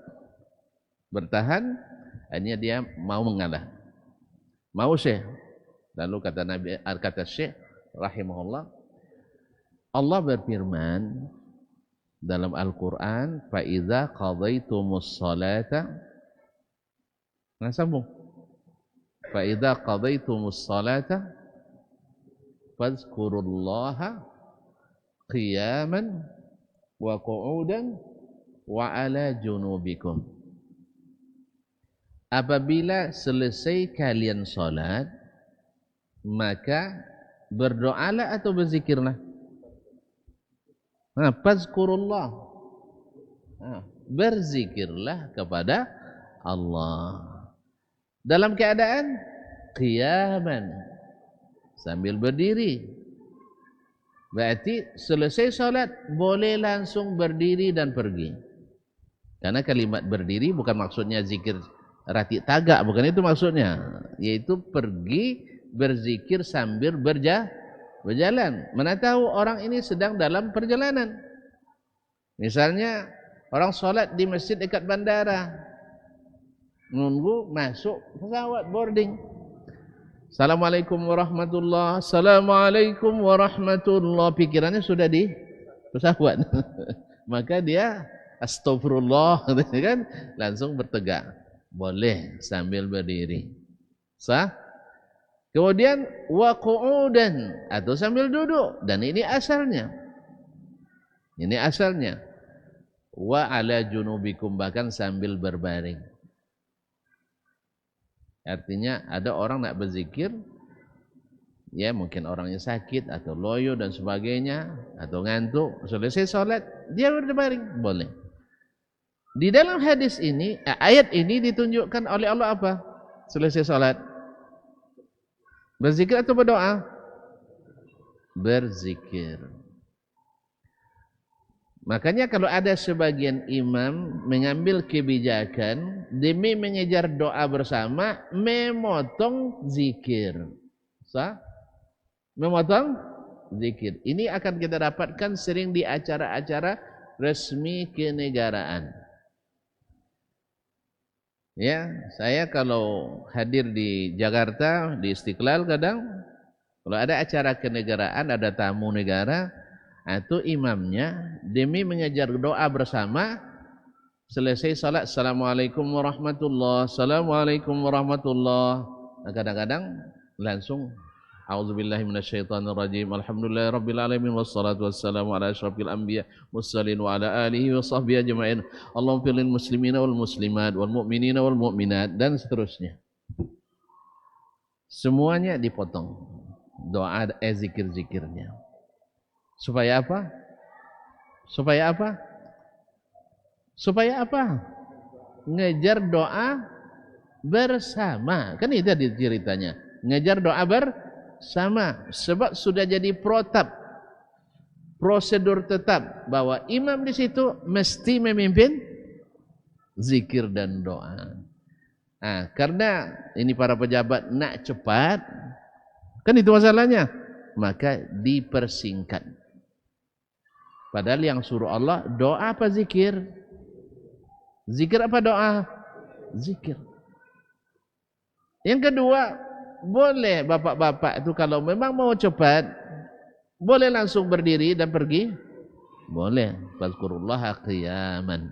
bertahan, akhirnya dia mau mengalah. Mau Syekh. Lalu kata Syekh rahimahullah, Allah berfirman dalam Al-Qur'an, fa idza qadaytumus salata, nah sambung, fa idza qadaytumus salata fazkurullaha qiyaman wa qu'udan wa ala junubikum. Apabila selesai kalian salat, maka berdoalah atau berzikirlah. Fazkurullah, berzikirlah kepada Allah dalam keadaan qiyaman, sambil berdiri. Berarti selesai salat boleh langsung berdiri dan pergi. Karena kalimat berdiri bukan maksudnya zikir rati tagak, bukan itu maksudnya, yaitu pergi berzikir sambil berjalan. Mana tahu orang ini sedang dalam perjalanan. Misalnya orang sholat di masjid dekat bandara, nunggu masuk pesawat boarding. Assalamualaikum warahmatullahi, Assalamualaikum warahmatullahi, pikirannya sudah di pesawat. Maka dia astagfirullah kan, langsung bertegak. Boleh sambil berdiri. Sah? Kemudian wa qu'udan, atau sambil duduk, dan ini asalnya. Ini asalnya. Wa ala junubikum, bahkan sambil berbaring. Artinya ada orang nak berzikir, ya mungkin orangnya sakit atau loyo dan sebagainya, atau ngantuk, selesai salat dia berbaring, boleh. Di dalam hadis ini, ayat ini ditunjukkan oleh Allah apa? Selesai salat berzikir atau berdoa? Berzikir. Makanya kalau ada sebagian imam mengambil kebijakan demi mengejar doa bersama, memotong zikir. Sah? Memotong zikir. Ini akan kita dapatkan sering di acara-acara resmi kenegaraan. Ya, saya kalau hadir di Jakarta, di Istiqlal kadang, kalau ada acara kenegaraan, ada tamu negara, atau imamnya demi mengejar doa bersama, selesai salat, Assalamualaikum warahmatullahi, Assalamualaikum warahmatullahi. Nah, kadang-kadang langsung A'udzubillahi minasyaitonirrajim. Alhamdulillahirabbil alamin wassalatu wassalamu ala asyrafil anbiya mursalin wa ala alihi wa sahbihi ajmain. Allahumma fil muslimina wal muslimat wal mu'minina wal mu'minat, dan seterusnya. Semuanya dipotong. Doa zikir-zikirnya. Supaya apa? Supaya apa? Supaya apa? Ngejar doa bersama. Kan itu tadi ceritanya. Ngejar doa bersama. Sebab sudah jadi protap, prosedur tetap bahwa imam di situ mesti memimpin zikir dan doa. Nah, karena ini para pejabat nak cepat, kan itu masalahnya, maka dipersingkat. Padahal yang suruh Allah doa apa zikir? Zikir apa doa? Zikir. Yang kedua, boleh bapak-bapak itu kalau memang mau cepat, boleh langsung berdiri dan pergi. Boleh. Fazkurullaha qiyaman.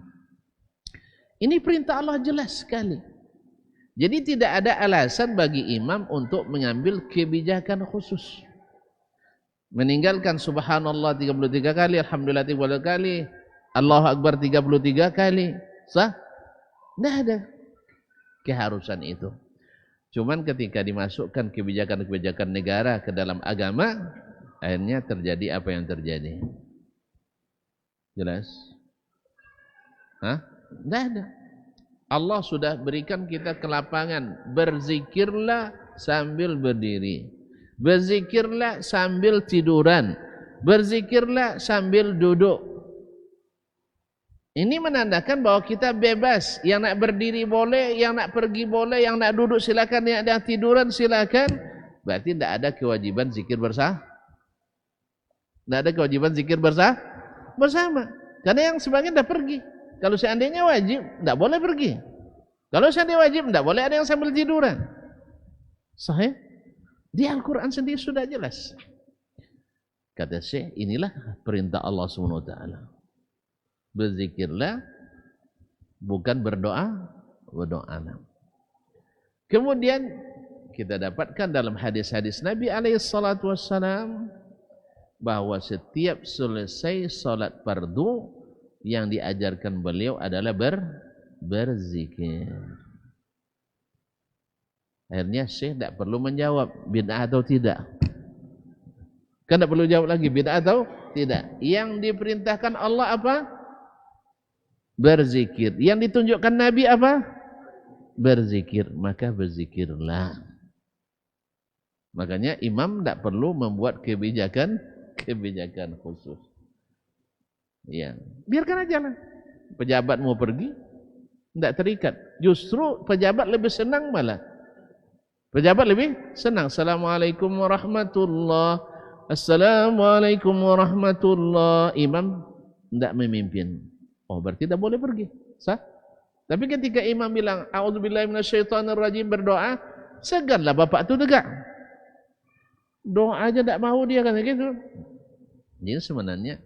Ini perintah Allah jelas sekali. Jadi tidak ada alasan bagi imam untuk mengambil kebijakan khusus. Meninggalkan subhanallah 33 kali, alhamdulillah 30 kali, Allahu Akbar 33 kali. Sah? Tidak ada keharusan itu. Cuman ketika dimasukkan kebijakan-kebijakan negara ke dalam agama, akhirnya terjadi apa yang terjadi. Jelas? Hah? Tidak ada. Allah sudah berikan kita kelapangan. Berzikirlah sambil berdiri. Berzikirlah sambil tiduran. Berzikirlah sambil duduk. Ini menandakan bahwa kita bebas. Yang nak berdiri boleh, yang nak pergi boleh, yang nak duduk silakan, yang nak tiduran silakan. Berarti tidak ada kewajiban zikir bersama. Tidak ada kewajiban zikir bersama. Karena yang sebagian dah pergi. Kalau seandainya wajib, tidak boleh pergi. Kalau seandainya wajib, tidak boleh ada yang sambil tiduran. Sahih? Di Al-Quran sendiri sudah jelas. Kata Syekh, inilah perintah Allah SWT. Berzikirlah, bukan berdoa. Kemudian kita dapatkan dalam hadis-hadis Nabi SAW bahwa setiap selesai salat fardu yang diajarkan beliau adalah berzikir. Akhirnya Syekh tidak perlu menjawab bid'ah atau tidak. Kan tidak perlu jawab lagi bid'ah atau tidak. Yang diperintahkan Allah apa? Berzikir. Yang ditunjukkan Nabi apa? Berzikir. Maka berzikirlah. Makanya imam tidak perlu membuat kebijakan khusus. Ya, biarkan aja lah. Pejabat mau pergi, tidak terikat. Justru pejabat lebih senang malah. Pejabat lebih senang. Assalamualaikum warahmatullahi. Assalamualaikum warahmatullahi. Imam tidak memimpin. Oh, berarti tidak boleh pergi. Sah? Tapi ketika imam bilang a'udzubillahi minasyaitonirrajim berdoa, seganlah bapak itu tegak. Doa aja tidak mau dia kan gitu. Jadi sebenarnya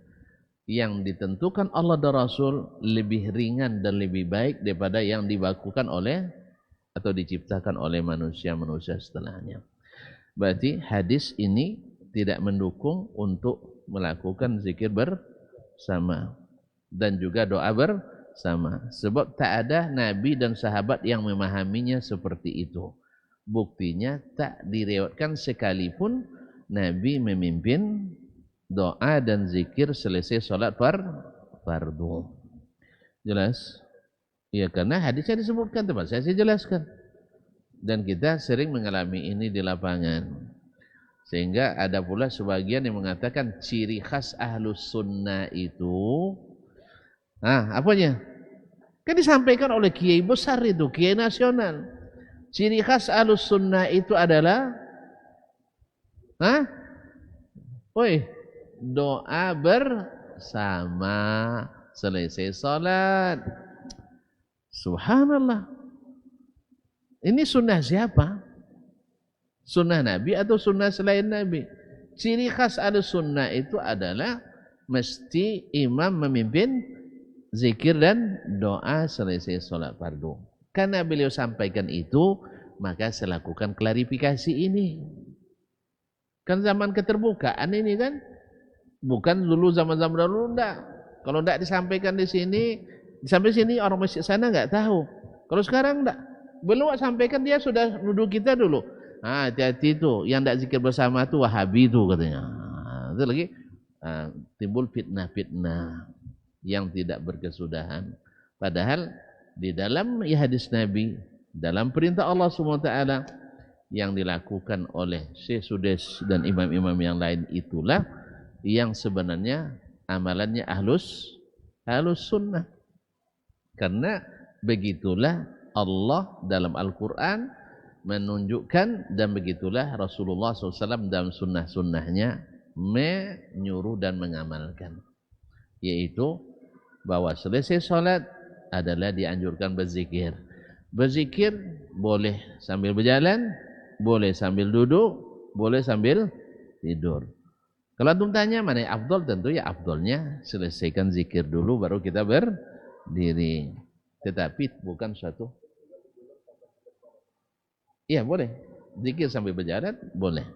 yang ditentukan Allah dan Rasul lebih ringan dan lebih baik daripada yang dibakukan oleh atau diciptakan oleh manusia-manusia setelahnya. Berarti hadis ini tidak mendukung untuk melakukan zikir bersama dan juga doa bersama. Sebab tak ada Nabi dan sahabat yang memahaminya seperti itu. Buktinya tak direwatkan sekalipun Nabi memimpin doa dan zikir selesai sholat fardu. Jelas? Ya, karena hadisnya disebutkan teman saya jelaskan. Dan kita sering mengalami ini di lapangan. Sehingga ada pula sebagian yang mengatakan ciri khas ahlus sunnah itu apanya? Kan disampaikan oleh kiai besar itu, kiai nasional. Ciri khas ahlus sunnah itu adalah doa bersama selesai salat. Subhanallah. Ini sunnah siapa? Sunnah Nabi atau sunnah selain Nabi? Ciri khas ahlus sunnah itu adalah mesti imam memimpin zikir dan doa selesai sholat fardu. Karena beliau sampaikan itu, maka saya lakukan klarifikasi ini. Kan zaman keterbukaan ini kan, bukan dulu zaman-zaman dulu enggak. Kalau enggak disampaikan di sini, sampai sini orang masjid sana enggak tahu. Kalau sekarang enggak, belum sampaikan dia sudah nuduh kita dulu. Hati-hati itu, yang enggak zikir bersama itu Wahabi itu katanya. Itu lagi timbul fitnah-fitnah yang tidak berkesudahan. Padahal di dalam hadis Nabi, dalam perintah Allah SWT yang dilakukan oleh Syekh Sudes dan imam-imam yang lain itulah yang sebenarnya amalannya ahlus sunnah. Karena begitulah Allah dalam Al-Quran menunjukkan dan begitulah Rasulullah SAW dalam sunnah-sunnahnya menyuruh dan mengamalkan, yaitu bahwa selesai sholat adalah dianjurkan berzikir. Berzikir boleh sambil berjalan, boleh sambil duduk, boleh sambil tidur. Kalau antum tanya mana yang afdol, tentu ya afdolnya selesaikan zikir dulu baru kita berdiri. Tetapi bukan suatu. Iya boleh, zikir sambil berjalan boleh.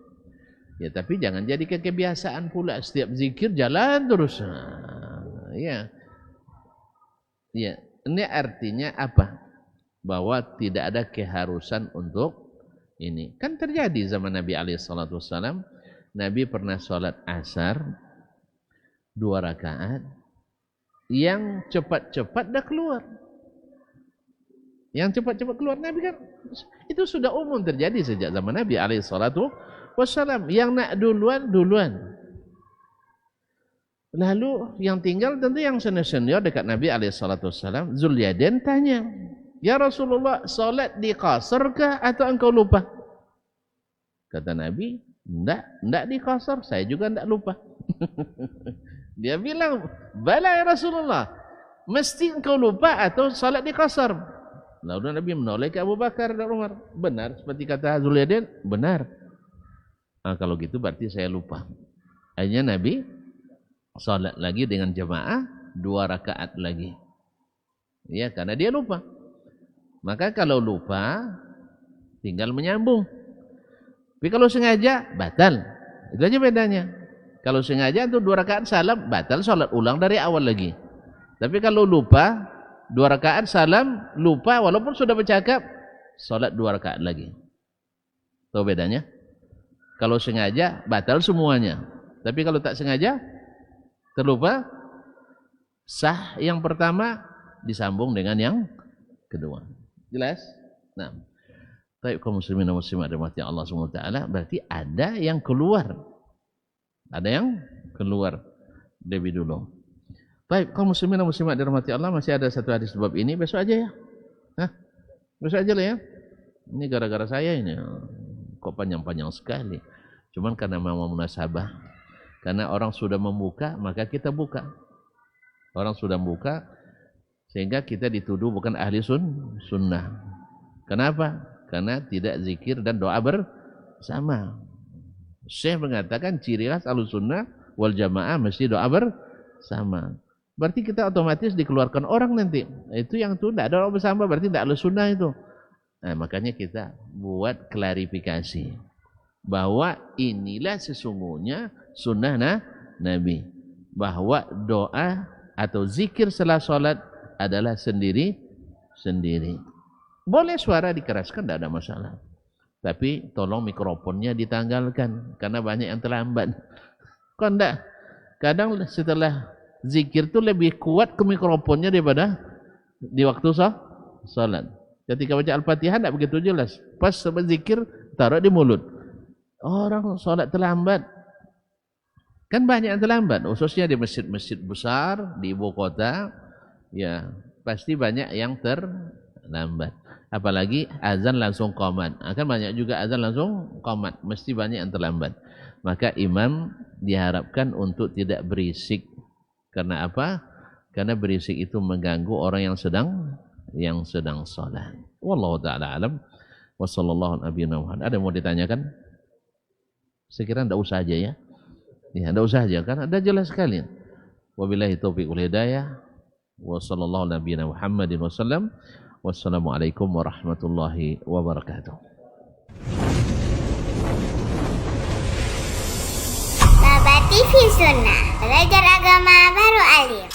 Ya tapi jangan jadi kebiasaan pula setiap zikir jalan terus. Ya. Ya, ini artinya apa? Bahwa tidak ada keharusan untuk ini. Kan terjadi zaman Nabi SAW. Nabi pernah sholat asar 2 rakaat. Yang cepat-cepat dah keluar. Yang cepat-cepat keluar Nabi kan. Itu sudah umum terjadi sejak zaman Nabi SAW. Yang nak duluan. Lalu yang tinggal tentu yang senior dekat Nabi SAW. Zulyadain tanya, ya Rasulullah, solat di qasar kah atau engkau lupa? Kata Nabi, enggak di qasar, saya juga enggak lupa. Dia bilang, bala ya Rasulullah, mesti engkau lupa atau solat di qasar. Lalu Nabi menoleh ke Abu Bakar dan Umar. Benar, seperti kata Zulyadain, benar. Nah, kalau gitu berarti saya lupa. Akhirnya Nabi salat lagi dengan jemaah 2 rakaat lagi. Ya, karena dia lupa. Maka kalau lupa tinggal menyambung. Tapi kalau sengaja batal. Itu aja bedanya. Kalau sengaja itu 2 rakaat salam, batal salat ulang dari awal lagi. Tapi kalau lupa 2 rakaat salam, lupa walaupun sudah bercakap, salat 2 rakaat lagi. Tahu bedanya? Kalau sengaja batal semuanya. Tapi kalau tak sengaja terlupa, sah yang pertama disambung dengan yang kedua. Jelas? Nah, baik kaum muslimin dan muslimat dirahmati Allah SWT, berarti ada yang keluar. Ada yang keluar lebih dulu. Baik kaum muslimin dan muslimat dirahmati Allah, masih ada satu hadis bab ini, besok aja ya. Hah? Besok aja lah ya. Ini gara-gara saya ini. Kok panjang-panjang sekali. Cuman karena memang munasabah. Karena orang sudah membuka, maka kita buka. Orang sudah membuka, sehingga kita dituduh bukan ahli sunnah. Kenapa? Karena tidak zikir dan doa bersama. Syekh mengatakan ciri khas ahli sunnah wal jamaah mesti doa bersama. Berarti kita otomatis dikeluarkan orang nanti. Itu yang itu tidak ada doa bersama, berarti tidak ahli sunnah itu. Nah, makanya kita buat klarifikasi. Bahwa inilah sesungguhnya sunnah Nabi, bahwa doa atau zikir setelah sholat adalah sendiri. Boleh suara dikeraskan, tidak ada masalah. Tapi tolong mikrofonnya ditanggalkan, karena banyak yang terlambat. Kok enggak? Kadang setelah zikir itu lebih kuat ke mikrofonnya daripada di waktu sholat. Ketika baca Al-Fatihah tidak begitu jelas. Pas sampai zikir, taruh di mulut. Orang sholat terlambat. Kan banyak yang terlambat, khususnya di masjid-masjid besar, di ibu kota, ya pasti banyak yang terlambat. Apalagi azan langsung qomat. Akan banyak juga azan langsung qomat, mesti banyak yang terlambat. Maka imam diharapkan untuk tidak berisik. Karena apa? Karena berisik itu mengganggu orang yang sedang sholat. Wallahu ta'ala alam. Wassallallahu alaihi wasallam. Ada yang mau ditanyakan? Sekiranya tidak usah aja ya. Ya, tidak usah aja kan ada jelas sekali. Wabillahi taufiq wal hidayah. Wa sallallahu nabiyana Muhammadin wasallam. Wassalamualaikum warahmatullahi wabarakatuh. Baba TV Sunnah, belajar agama baru alim.